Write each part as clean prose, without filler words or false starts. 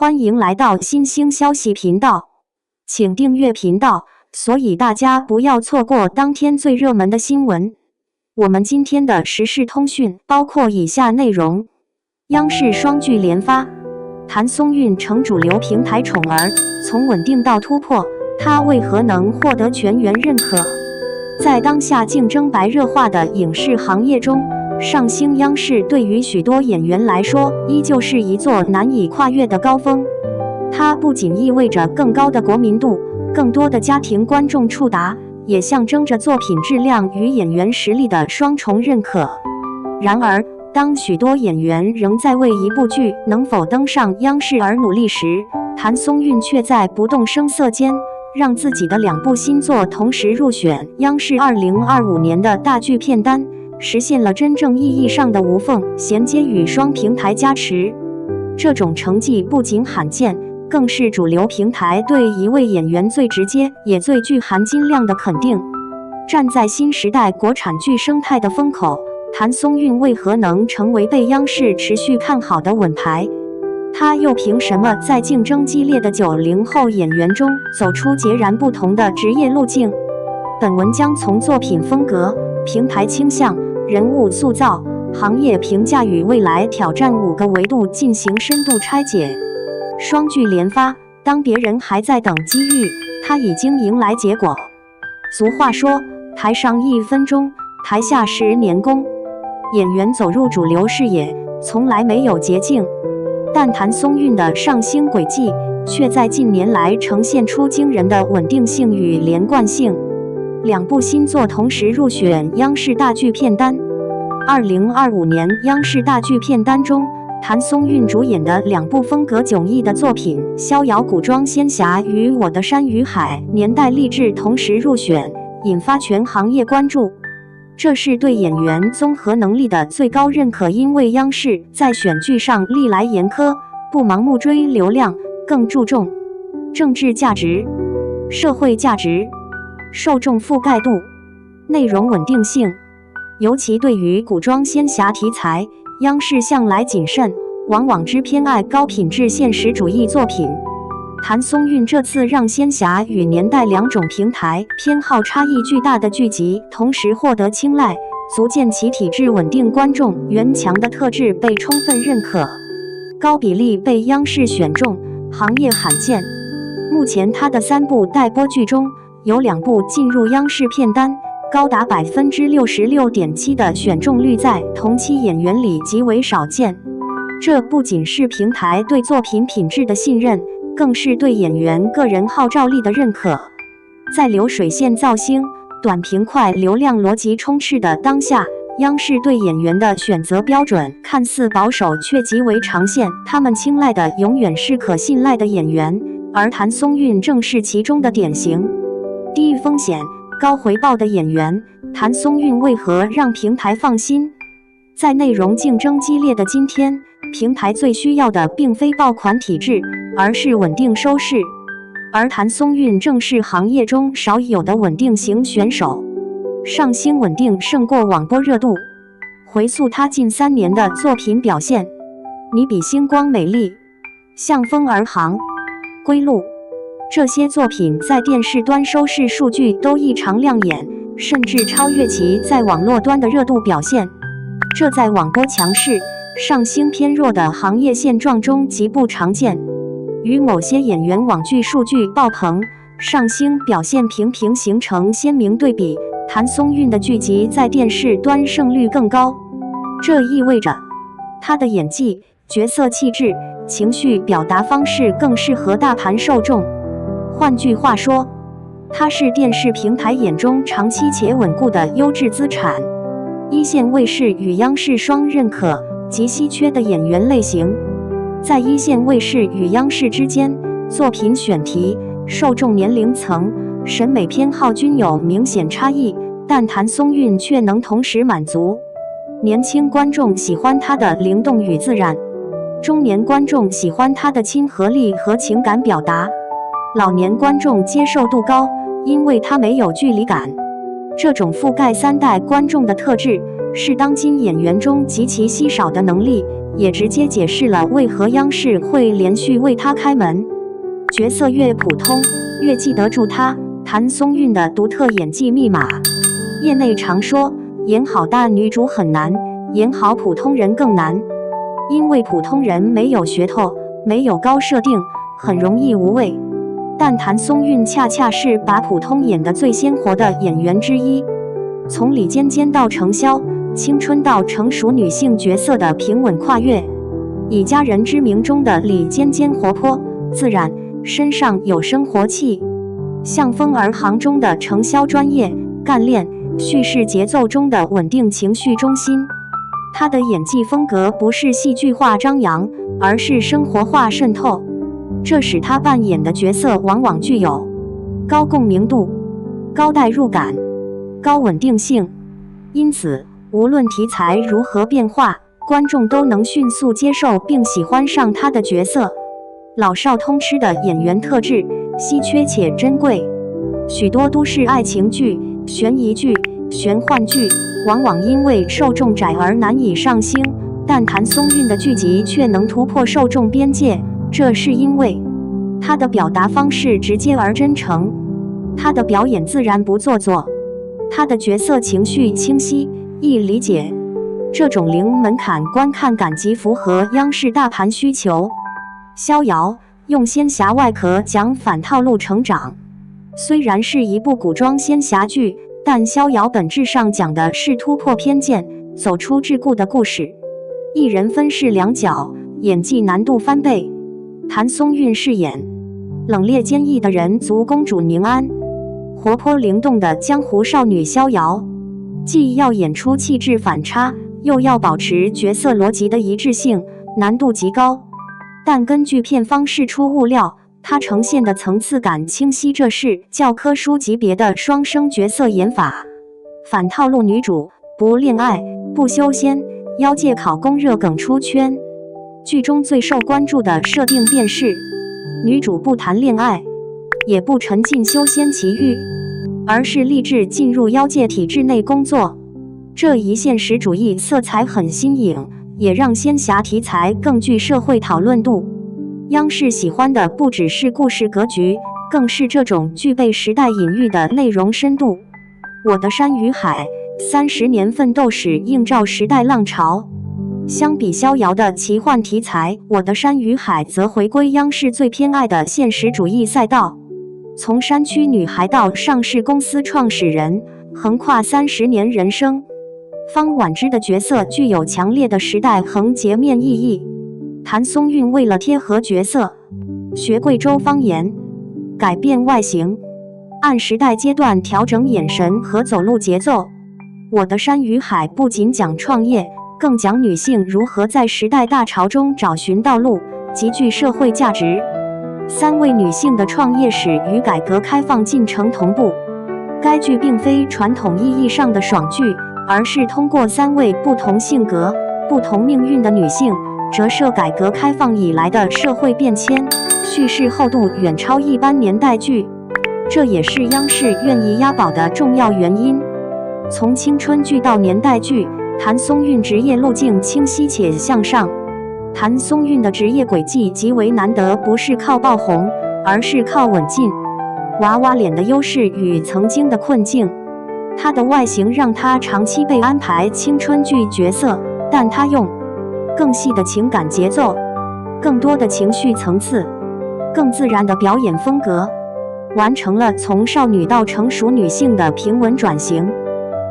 歡迎來到新興消息頻道，請訂閱頻道，所以大家不要錯過當天最熱門的新聞。我們今天的時事通訊包括以下內容：央視雙劇連發，譚松韻成主流平台寵兒，從穩定到突破，她為何能獲得全員認可？在當下競爭白熱化的影視行業中，上星央視對於許多演員來說，依舊是一座難以跨越的高峰。它不僅意味着更高的國民度、更多的家庭觀眾觸達，也象徵着作品質量與演員實力的雙重認可。然而，當許多演員仍在為一部劇能否登上央視而努力時，譚松韻卻在不動聲色間，讓自己的2部新作同時入選央視2025年的大劇片單，實現了真正意義上的無縫銜接與雙平台加持。這種成績不僅罕見，更是主流平台對一位演員最直接也最具含金量的肯定。站在新時代國產劇生態的風口，譚松韻為何能成為被央視持續看好的穩牌？她又憑什麼在競爭激烈的90後演員中走出截然不同的職業路徑？本文將從作品風格、平台傾向、人物塑造、行業評價與未來挑戰5個維度進行深度拆解。雙劇連發，當別人還在等機遇，他已經迎來結果。俗話說，台上1分鐘，台下10年功。演員走入主流視野，從來沒有捷徑，但譚松韻的上星軌跡卻在近年來呈現出驚人的穩定性與連貫性。2部新作同時入選央視大劇片單。2025年央視大劇片單中，譚松韻主演的2部風格迥異的作品《逍遙古裝仙俠》與《我的山與海》年代勵志同時入選，引發全行業關注。這是對演員綜合能力的最高認可，因為央視在選劇上歷來嚴苛，不盲目追流量，更注重政治價值、社會價值、受眾覆蓋度、內容穩定性。尤其對於古裝仙俠題材，央視向來謹慎，往往只偏愛高品質現實主義作品。譚松韻這次讓仙俠與年代2種平台偏好差異巨大的劇集同時獲得青睞，足見其體制穩定、觀眾緣強的特質被充分認可。高比例被央視選中，行業罕見。目前他的3部待播劇中，有2部進入央視片單，高達66.7%的選中率，在同期演員裡極為少見。這不僅是平台對作品品質的信任，更是對演員個人號召力的認可。在流水線造星、短平快流量邏輯充斥的當下，央視對演員的選擇標準看似保守，卻極為長線。他們青睞的永遠是可信賴的演員，而譚松韻正是其中的典型。低風險、高回報的演員，譚松韻為何讓平台放心？在內容競爭激烈的今天，平台最需要的並非爆款體質，而是穩定收視。而譚松韻正是行業中少有的穩定型選手。上星穩定勝過網播熱度。回溯他近3年的作品表現，你比星光美麗、向風而航、歸路，這些作品在電視端收視數據都異常亮眼，甚至超越其在網絡端的熱度表現。這在網播強勢、上星偏弱的行業現狀中極不常見。與某些演員網劇數據爆棚，上星表現平平形成鮮明對比。譚松韻的劇集在電視端勝率更高，這意味着她的演技、角色氣質、情緒表達方式更適合大盤受眾。換句話說，她是電視平台眼中長期且穩固的優質資產。一線衛視與央視雙認可，極稀缺的演員類型。在一線衛視與央視之間，作品選題、受眾年齡層、審美偏好均有明顯差異，但譚松韻卻能同時滿足。年輕觀眾喜歡她的靈動與自然，中年觀眾喜歡她的親和力和情感表達，老年觀眾接受度高，因為她沒有距離感。這種覆蓋3代觀眾的特質，是當今演員中極其稀少的能力，也直接解釋了為何央視會連續為他開門。角色越普通，越記得住他。譚松韻的獨特演技密碼。業內常說，演好大女主很難，演好普通人更難。因為普通人沒有噱頭，沒有高設定，很容易無味。但譚松韻恰恰是把普通演得最鮮活的演員之一。從李尖尖到程瀟，青春到成熟女性角色的平穩跨越。以家人之名中的李尖尖活潑自然，身上有生活氣。向風而行中的程瀟專業幹練，敘事節奏中的穩定情緒中心。他的演技風格不是戲劇化張揚，而是生活化滲透，這使他扮演的角色往往具有高共鳴度、高代入感、高穩定性。因此，無論題材如何變化，觀眾都能迅速接受並喜歡上他的角色。老少通吃的演員特質稀缺且珍貴。許多都市愛情劇、懸疑劇、玄幻劇往往因為受眾窄而難以上星，但譚松韻的劇集卻能突破受眾邊界，這是因為他的表達方式直接而真誠，他的表演自然不做作，他的角色情緒清晰易理解。這種零門檻觀看感極符合央視大盤需求。逍遙用仙俠外殼講反套路成長，雖然是一部古裝仙俠劇，但逍遙本質上講的是突破偏見、走出桎梏的故事。一人分飾兩角，演技難度翻倍。譚松韻飾演冷冽堅毅的人族公主寧安，活潑靈動的江湖少女逍遙，既要演出氣質反差，又要保持角色邏輯的一致性，難度極高。但根據片方釋出物料，它呈現的層次感清晰，這是教科書級別的雙生角色演法。反套路女主，不戀愛，不修仙，妖界考公熱梗出圈。劇中最受關注的設定便是，女主不談戀愛，也不沉浸修仙奇遇，而是立志進入妖界體制內工作。這一現實主義色彩很新穎，也讓仙俠題材更具社會討論度。央視喜歡的不只是故事格局，更是這種具備時代隱喻的內容深度。我的山與海，30年奮鬥史映照時代浪潮。相比逍遙的奇幻題材，我的山與海則回歸央視最偏愛的現實主義賽道。從山區女孩到上市公司創始人，橫跨30年人生。方婉之的角色具有強烈的時代橫截面意義。譚松韻為了貼合角色，學貴州方言，改變外形，按時代階段調整眼神和走路節奏。我的山與海不僅講創業，更講女性如何在時代大潮中找尋道路，極具社會價值。3位女性的創業史與改革開放進程同步。該劇並非傳統意義上的爽劇，而是通過3位不同性格、不同命運的女性，折射改革開放以來的社會變遷，敘事厚度遠超一般年代劇。這也是央視願意押寶的重要原因。從青春劇到年代劇，譚松韻職業路徑清晰且向上。譚松韻的職業軌跡極為難得，不是靠爆紅，而是靠穩進。娃娃臉的優勢與曾經的困境，她的外形讓她長期被安排青春劇角色，但她用更細的情感節奏，更多的情緒層次，更自然的表演風格，完成了從少女到成熟女性的平穩轉型。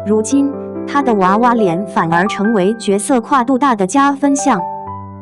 如今，她的娃娃臉反而成為角色跨度大的加分項。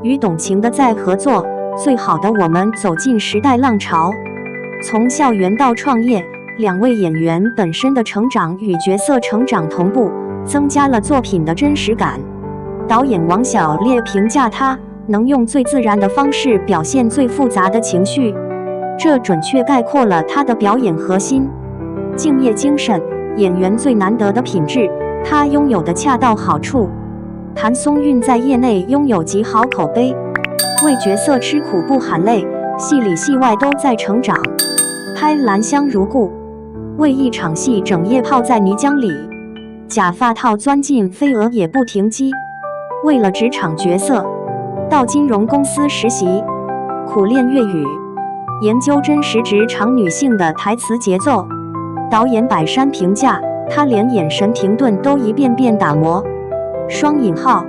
與董卿的再合作，最好的我們走進時代浪潮。從校園到創業，2位演員本身的成長與角色成長同步，增加了作品的真實感。導演王小烈評價他能用最自然的方式表現最複雜的情緒，這準確概括了他的表演核心：敬業精神，演員最難得的品質，他擁有的恰到好處。譚松韻在業內擁有極好口碑，為角色吃苦不喊累，戲裡戲外都在成長。拍《蘭香如故》，為一場戲整夜泡在泥漿裡，假髮套鑽進飛蛾也不停機。為了職場角色，到金融公司實習，苦練粵語，研究真實職場女性的台詞節奏。導演百山評價，她連眼神停頓都一遍遍打磨。雙引號，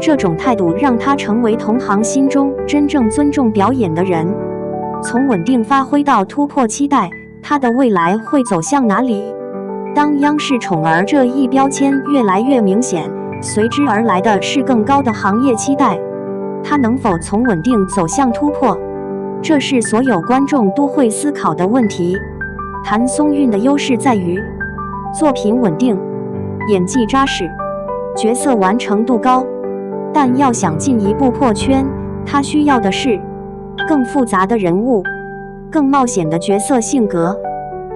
這種態度讓她成為同行心中真正尊重表演的人。從穩定發揮到突破期待，她的未來會走向哪裡？當央視寵兒這一標籤越來越明顯，隨之而來的是更高的行業期待。她能否從穩定走向突破？這是所有觀眾都會思考的問題。譚松韻的優勢在於作品穩定，演技扎實，角色完成度高。但要想進一步破圈，她需要的是更複雜的人物，更冒險的角色性格，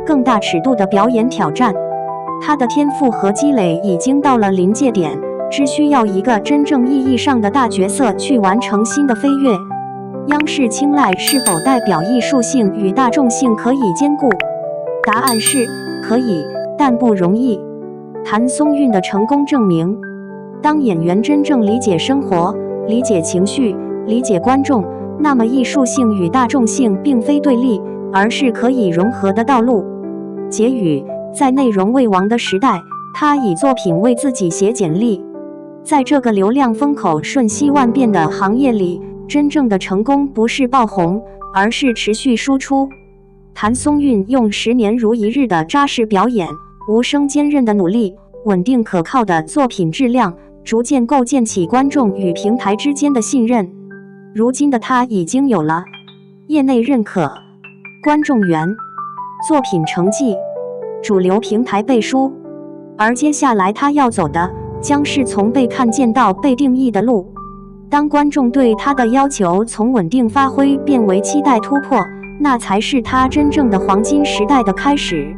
更大尺度的表演挑戰。她的天賦和積累已經到了臨界點，只需要一個真正意義上的大角色去完成新的飛躍。央視青睞是否代表藝術性與大眾性可以兼顧？答案是可以，但不容易。譚松韻的成功證明，當演員真正理解生活、理解情緒、理解觀眾，那麼藝術性與大眾性並非對立，而是可以融合的道路。結語：在內容為王的時代，他以作品為自己寫簡歷。在這個流量風口瞬息萬變的行業裡，真正的成功不是爆紅，而是持續輸出。譚松韻用10年如一日的扎實表演、無聲堅韌的努力、穩定可靠的作品質量，逐漸構建起觀眾與平台之間的信任。如今的他已經有了業內認可、觀眾緣、作品成績、主流平台背書，而接下來他要走的將是從被看見到被定義的路。當觀眾對他的要求從穩定發揮變為期待突破，那才是他真正的黃金時代的開始。